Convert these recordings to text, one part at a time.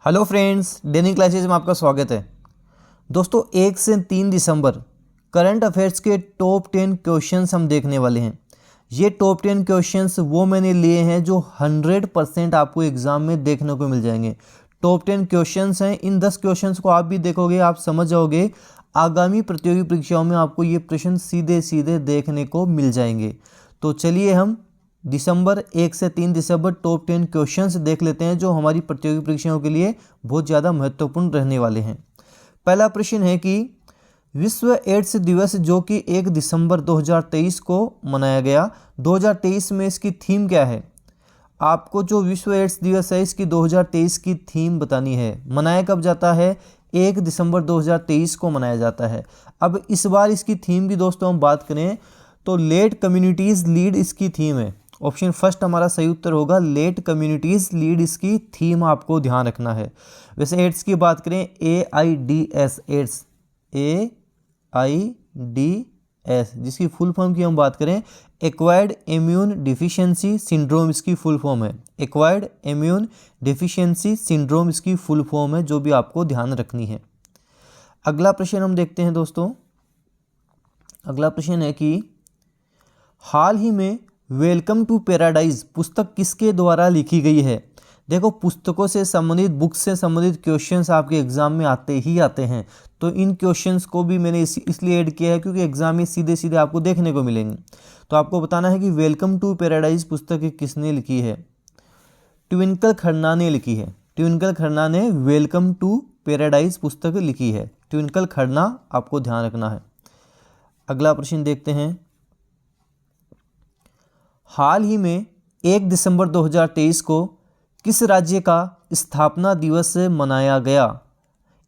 Hello friends, daily classes में आपका स्वागत है। दोस्तों 1 से 3 दिसंबर करंट अफेयर्स के टॉप 10 क्वेश्चंस हम देखने वाले हैं। ये टॉप 10 क्वेश्चंस वो मैंने लिए हैं जो 100% आपको एग्जाम में देखने को मिल जाएंगे। टॉप 10 क्वेश्चंस हैं। इन 10 क्वेश्चंस को आप भी देखोगे, आप समझ जाओगे, आगामी प्रतियोगी परीक्षाओं में आपको ये प्रश्न सीधे सीधे देखने को मिल जाएंगे। तो चलिए हम दिसंबर 1 से 3 दिसंबर टॉप 10 क्वेश्चंस देख लेते हैं जो हमारी प्रतियोगी परीक्षाओं के लिए बहुत ज़्यादा महत्वपूर्ण रहने वाले हैं। पहला प्रश्न है कि विश्व एड्स दिवस जो कि 1 दिसंबर 2023 को मनाया गया, 2023 में इसकी थीम क्या है? आपको जो विश्व एड्स दिवस है इसकी 2023 की थीम बतानी है। मनाया कब जाता है? 1 दिसंबर 2023 को मनाया जाता है। अब इस बार इसकी थीम की दोस्तों हम बात करें तो लेट कम्युनिटीज़ लीड इसकी थीम है। ऑप्शन फर्स्ट हमारा सही उत्तर होगा, लेट कम्युनिटीज़ लीड इसकी थीम आपको ध्यान रखना है। वैसे एड्स की बात करें, AIDS एड्स, AIDS जिसकी फुल फॉर्म की हम बात करें, एक्वायर्ड इम्यून डिफिशियंसी सिंड्रोम इसकी फुल फॉर्म है। एक्वायर्ड इम्यून डिफिशियंसी सिंड्रोम इसकी फुल फॉर्म है, जो भी आपको ध्यान रखनी है। अगला प्रश्न हम देखते हैं दोस्तों। अगला प्रश्न है कि हाल ही में वेलकम टू पैराडाइज पुस्तक किसके द्वारा लिखी गई है? देखो, पुस्तकों से संबंधित, बुक से संबंधित क्वेश्चंस आपके एग्जाम में आते ही आते हैं, तो इन क्वेश्चंस को भी मैंने इसलिए ऐड किया है क्योंकि एग्जाम में सीधे सीधे आपको देखने को मिलेंगे। तो आपको बताना है कि वेलकम टू पैराडाइज पुस्तक किसने लिखी है? ट्विंकल खन्ना ने लिखी है। ट्विंकल खन्ना ने वेलकम टू पैराडाइज पुस्तक लिखी है। ट्विंकल खन्ना आपको ध्यान रखना है। अगला प्रश्न देखते हैं। हाल ही में 1 दिसंबर 2023 को किस राज्य का स्थापना दिवस मनाया गया?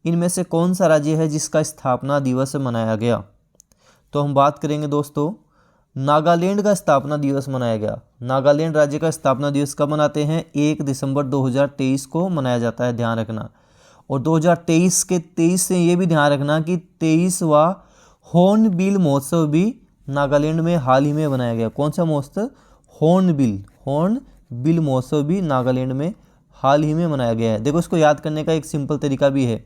इनमें से कौन सा राज्य है जिसका स्थापना दिवस मनाया गया? तो हम बात करेंगे दोस्तों, नागालैंड का स्थापना दिवस मनाया गया। नागालैंड राज्य का स्थापना दिवस कब मनाते हैं? 1 दिसंबर 2023 को मनाया जाता है, ध्यान रखना। और 2023 के 23 से ये भी ध्यान रखना कि 23वां हॉर्नबिल महोत्सव भी नागालैंड में हाल ही में बनाया गया। कौन सा महोत्सव? हॉर्नबिल महोत्सव भी नागालैंड में हाल ही में मनाया गया है। देखो, इसको याद करने का एक सिंपल तरीका भी है,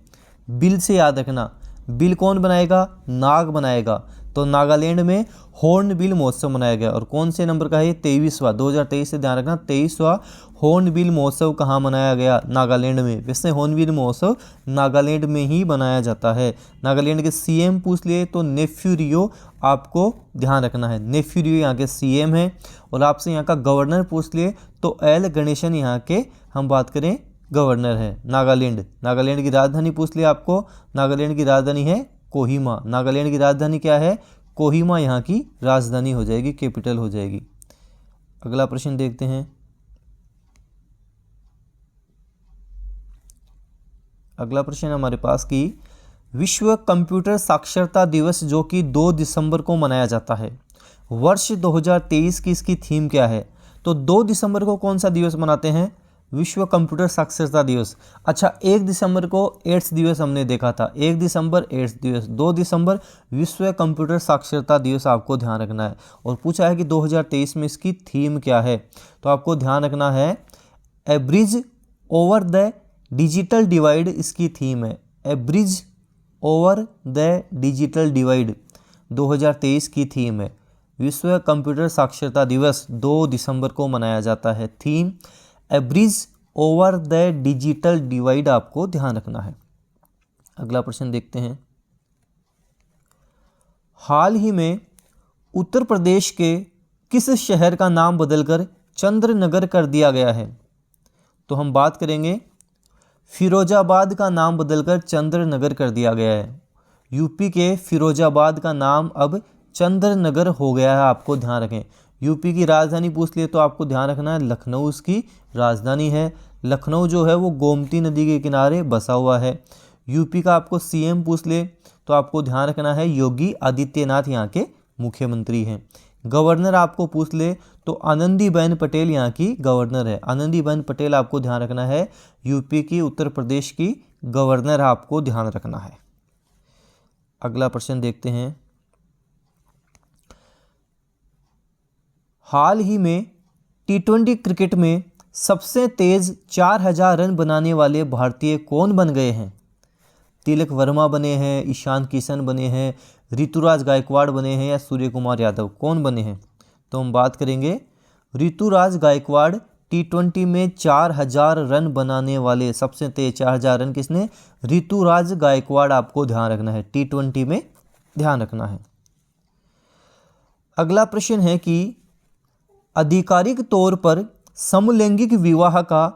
बिल से याद रखना। बिल कौन बनाएगा? नाग बनाएगा। तो नागालैंड में हॉर्नबिल महोत्सव मनाया गया। और कौन से नंबर का है? 23वां, 2023 से ध्यान रखना। 23वां हॉर्नबिल महोत्सव कहाँ मनाया गया? नागालैंड में। वैसे हॉर्नबिल महोत्सव नागालैंड में ही बनाया जाता है। नागालैंड के सीएम पूछ लिए तो नेफ्यू रियो आपको ध्यान रखना है। नेफ्यू रियो यहाँ के सीएम है। और आपसे यहाँ का गवर्नर पूछ लिए तो एल गणेशन यहाँ के हम बात करें गवर्नर है। नागालैंड, नागालैंड की राजधानी पूछ लिया आपको। नागालैंड की राजधानी है कोहिमा। नागालैंड की राजधानी क्या है? कोहिमा यहाँ की राजधानी हो जाएगी, कैपिटल हो जाएगी। अगला प्रश्न देखते हैं। अगला प्रश्न हमारे पास कि विश्व कंप्यूटर साक्षरता दिवस जो कि 2 दिसंबर को मनाया जाता है, वर्ष 2023 की इसकी थीम क्या है? तो 2 दिसंबर को कौन सा दिवस मनाते हैं? विश्व कंप्यूटर साक्षरता दिवस। अच्छा, 1 दिसंबर को एड्स दिवस हमने देखा था। 1 दिसंबर एड्स दिवस, 2 दिसंबर विश्व कंप्यूटर साक्षरता दिवस आपको ध्यान रखना है। और पूछा है कि 2023 में इसकी थीम क्या है? तो आपको ध्यान रखना है, a bridge over the digital divide इसकी थीम है। A bridge over the digital divide 2023 की थीम है। विश्व कंप्यूटर साक्षरता दिवस 2 दिसंबर को मनाया जाता है। Theme A bridge over the digital divide आपको ध्यान रखना है। अगला प्रश्न देखते हैं। हाल ही में उत्तर प्रदेश के किस शहर का नाम बदलकर चंद्रनगर कर दिया गया है? तो हम बात करेंगे, फिरोजाबाद का नाम बदलकर चंद्रनगर कर दिया गया है। यूपी के फिरोजाबाद का नाम अब चंद्रनगर हो गया है, आपको ध्यान रखें। यूपी की राजधानी पूछ लिए तो आपको ध्यान रखना है लखनऊ उसकी राजधानी है। लखनऊ जो है वो गोमती नदी के किनारे बसा हुआ है। यूपी का आपको सीएम पूछ ले तो आपको ध्यान रखना है योगी आदित्यनाथ यहाँ के मुख्यमंत्री हैं। गवर्नर आपको पूछ ले तो आनंदीबेन पटेल यहाँ की गवर्नर है। आनंदीबेन पटेल आपको ध्यान रखना है यूपी की, उत्तर प्रदेश की गवर्नर आपको ध्यान रखना है। अगला प्रश्न देखते हैं। हाल ही में T20 क्रिकेट में सबसे तेज 4000 रन बनाने वाले भारतीय कौन बन गए हैं? तिलक वर्मा बने हैं, ईशान किशन बने हैं, ऋतुराज गायकवाड़ बने हैं या सूर्य कुमार यादव, कौन बने हैं? तो हम बात करेंगे ऋतुराज गायकवाड़। T20 में 4000 रन बनाने वाले सबसे तेज 4000 रन किसने? ऋतुराज गायकवाड़, आपको ध्यान रखना है, T20 में ध्यान रखना है। अगला प्रश्न है कि आधिकारिक तौर पर समलैंगिक विवाह का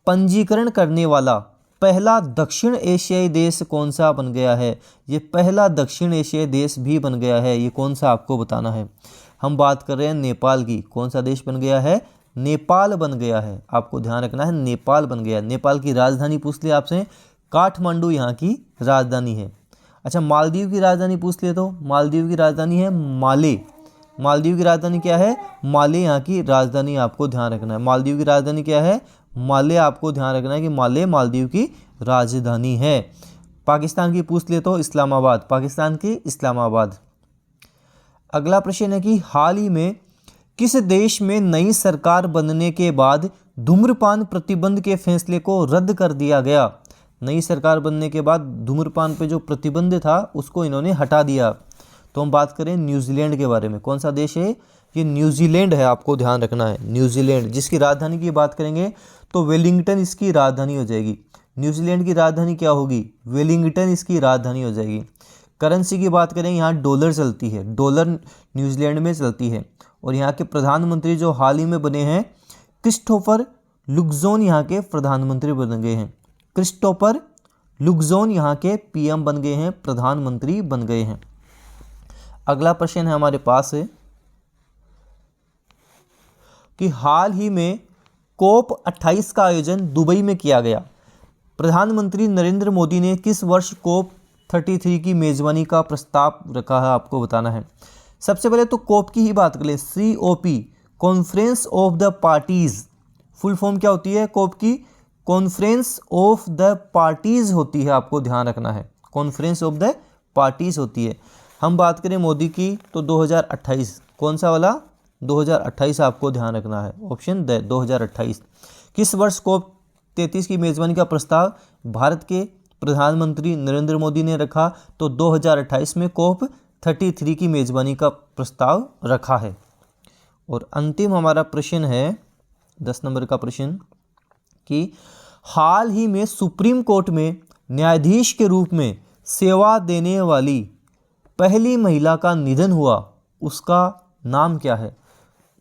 पंजीकरण करने वाला पहला दक्षिण एशियाई देश कौन सा बन गया है? ये पहला दक्षिण एशियाई देश भी बन गया है, ये कौन सा आपको बताना है। हम बात कर रहे हैं नेपाल की। कौन सा देश बन गया है? नेपाल बन गया है, आपको ध्यान रखना है, नेपाल बन गया। नेपाल की राजधानी पूछ लिया आपसे, काठमांडू यहाँ की राजधानी है। अच्छा, मालदीव की राजधानी पूछ लिया तो मालदीव की राजधानी है माले। मालदीव की राजधानी क्या है? माले यहाँ की राजधानी, आपको ध्यान रखना है। मालदीव की राजधानी क्या है? माले, आपको ध्यान रखना है कि माले मालदीव की राजधानी है। पाकिस्तान की पूछ ले तो इस्लामाबाद, पाकिस्तान की इस्लामाबाद। अगला प्रश्न है कि हाल ही में किस देश में नई सरकार बनने के बाद धूम्रपान प्रतिबंध के फैसले को रद्द कर दिया गया? नई सरकार बनने के बाद धूम्रपान पे जो प्रतिबंध था उसको इन्होंने हटा दिया। तो हम बात करें न्यूजीलैंड के बारे में। कौन सा देश है? ये न्यूजीलैंड है, आपको ध्यान रखना है, न्यूजीलैंड। जिसकी राजधानी की बात करेंगे तो वेलिंगटन इसकी राजधानी हो जाएगी। न्यूजीलैंड की राजधानी क्या होगी? वेलिंगटन इसकी राजधानी हो जाएगी। करेंसी की बात करें, यहाँ डॉलर चलती है, डॉलर न्यूजीलैंड में चलती है। और यहाँ के प्रधानमंत्री जो हाल ही में बने हैं, क्रिस्टोफर लुक्सोन यहाँ के प्रधानमंत्री बन गए हैं। क्रिस्टोफर लुक्सोन यहाँ के PM बन गए हैं, प्रधानमंत्री बन गए हैं। अगला प्रश्न है हमारे पास है कि हाल ही में COP 28 का आयोजन दुबई में किया गया। प्रधानमंत्री नरेंद्र मोदी ने किस वर्ष COP 33 की मेजबानी का प्रस्ताव रखा है, आपको बताना है। सबसे पहले तो COP की ही बात कर लें। COP, conference of the parties, full form क्या होती है COP की? कॉन्फ्रेंस ऑफ द पार्टीज होती है, आपको ध्यान रखना है, कॉन्फ्रेंस ऑफ द पार्टीज होती है। हम बात करें मोदी की तो 2028, कौन सा वाला? 2028, आपको ध्यान रखना है, ऑप्शन 2028। किस वर्ष COP 33 की मेजबानी का प्रस्ताव भारत के प्रधानमंत्री नरेंद्र मोदी ने रखा? तो 2028 में COP 33 की मेजबानी का प्रस्ताव रखा है। और अंतिम हमारा प्रश्न है 10 नंबर का प्रश्न कि हाल ही में सुप्रीम कोर्ट में न्यायाधीश के रूप में सेवा देने वाली पहली महिला का निधन हुआ, उसका नाम क्या है?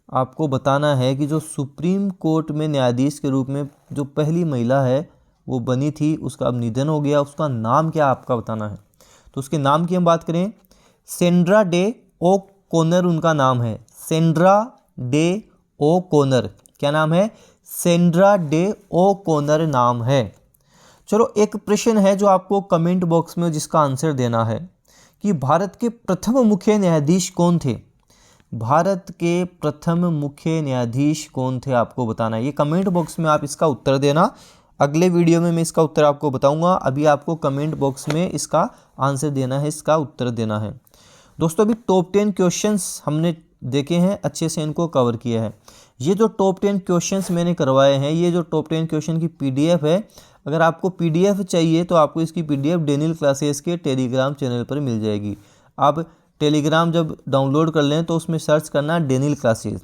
आपको बताना है कि जो सुप्रीम कोर्ट में न्यायाधीश के रूप में जो पहली महिला है वो बनी थी, उसका अब निधन हो गया, उसका नाम क्या आपका बताना है। तो उसके नाम की हम बात करें, सेंड्रा डे ओ कोनर उनका नाम है। सेंड्रा डे ओ कोनर, क्या नाम है? सेंड्रा डे ओ कोनर नाम है। चलो, एक प्रश्न है जो आपको कमेंट बॉक्स में जिसका आंसर देना है कि भारत के प्रथम मुख्य न्यायाधीश कौन थे? भारत के प्रथम मुख्य न्यायाधीश कौन थे, आपको बताना है। ये कमेंट बॉक्स में आप इसका उत्तर देना। अगले वीडियो में मैं इसका उत्तर आपको बताऊंगा, अभी आपको कमेंट बॉक्स में इसका आंसर देना है, इसका उत्तर देना है। दोस्तों, अभी टॉप 10 क्वेश्चंस हमने देखे हैं, अच्छे से इनको कवर किया है। ये जो टॉप 10 क्वेश्चंस मैंने करवाए हैं, ये जो टॉप 10 क्वेश्चन की PDF है, अगर आपको PDF चाहिए तो आपको इसकी PDF डेनियल क्लासेस के टेलीग्राम चैनल पर मिल जाएगी। आप टेलीग्राम जब डाउनलोड कर लें तो उसमें सर्च करना डेनियल क्लासेस।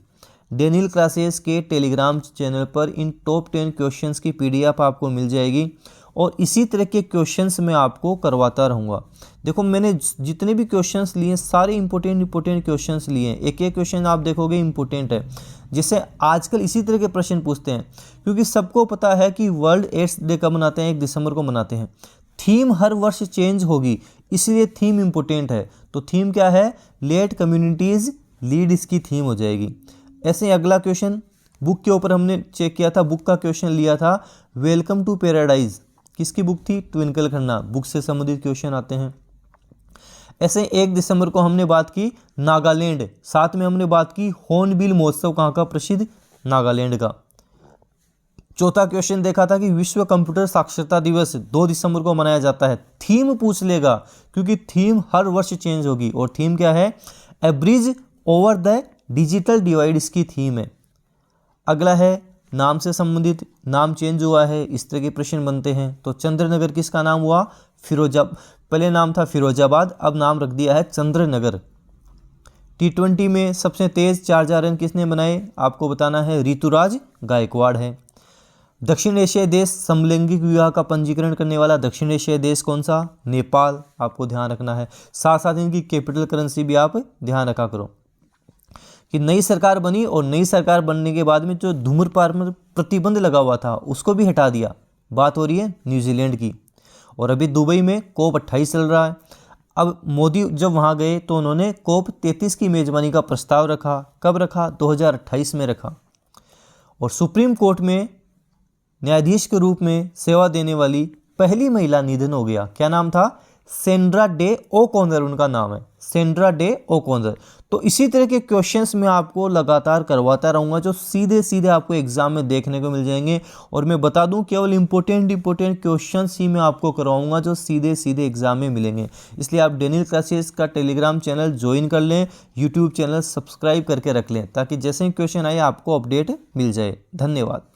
डेनियल क्लासेस के टेलीग्राम चैनल पर इन टॉप 10 क्वेश्चंस की PDF आपको मिल जाएगी और इसी तरह के क्वेश्चंस मैं आपको करवाता रहूँगा। देखो, मैंने जितने भी क्वेश्चंस लिए सारे इंपॉर्टेंट क्वेश्चंस लिए हैं। एक एक क्वेश्चन आप देखोगे इंपॉर्टेंट है, जिससे आजकल इसी तरह के प्रश्न पूछते हैं, क्योंकि सबको पता है कि वर्ल्ड एड्स डे कब मनाते हैं? 1 दिसंबर को मनाते हैं। थीम हर वर्ष चेंज होगी, इसलिए थीम इंपॉर्टेंट है। तो थीम क्या है? लेट कम्युनिटीज़ लीड, इसकी थीम हो जाएगी। ऐसे ही अगला क्वेश्चन बुक के ऊपर हमने चेक किया था, बुक का क्वेश्चन लिया था वेलकम टू पैराडाइज। किसकी बुक थी? ट्विंकल खन्ना। बुक से संबंधित क्वेश्चन आते हैं। ऐसे 1 दिसंबर को हमने बात की नागालैंड, साथ में हमने बात की हॉर्नबिल महोत्सव कहाँ का? प्रसिद्ध नागालैंड का। चौथा क्वेश्चन देखा था कि विश्व कंप्यूटर साक्षरता दिवस 2 दिसंबर को मनाया जाता है। थीम पूछ लेगा, क्योंकि थीम हर वर्ष चेंज होगी। और थीम क्या है? A bridge over the digital divide, इसकी थीम है। अगला है नाम से संबंधित, नाम चेंज हुआ है, इस तरह के प्रश्न बनते हैं। तो चंद्रनगर किसका नाम हुआ? पहले नाम था फिरोजाबाद, अब नाम रख दिया है चंद्रनगर। T20 में सबसे तेज 4,000 रन किसने बनाए? आपको बताना है, ऋतुराज गायकवाड़ है। दक्षिण एशियाई देश समलैंगिक विवाह का पंजीकरण करने वाला दक्षिण एशियाई देश कौन सा? नेपाल, आपको ध्यान रखना है। साथ साथ इनकी कैपिटल करेंसी भी आप ध्यान रखा करो कि नई सरकार बनी और नई सरकार बनने के बाद में जो धूम्रपान पर प्रतिबंध लगा हुआ था उसको भी हटा दिया। बात हो रही है न्यूजीलैंड की। और अभी दुबई में COP 28 चल रहा है। अब मोदी जब वहाँ गए तो उन्होंने COP 33 की मेज़बानी का प्रस्ताव रखा। कब रखा? 2028 में रखा। और सुप्रीम कोर्ट में न्यायाधीश के रूप में सेवा देने वाली पहली महिला निधन हो गया। क्या नाम था? सेंड्रा डे ओ'कॉनर उनका नाम है, सेंड्रा डे ओ'कॉनर। तो इसी तरह के क्वेश्चंस मैं आपको लगातार करवाता रहूँगा जो सीधे सीधे आपको एग्जाम में देखने को मिल जाएंगे। और मैं बता दूं केवल इंपॉर्टेंट क्वेश्चंस ही मैं आपको करवाऊंगा जो सीधे सीधे एग्जाम में मिलेंगे। इसलिए आप डेनियल क्लासेस का टेलीग्राम चैनल ज्वाइन कर लें, यूट्यूब चैनल सब्सक्राइब करके रख लें ताकि जैसे ही क्वेश्चन आए आपको अपडेट मिल जाए। धन्यवाद।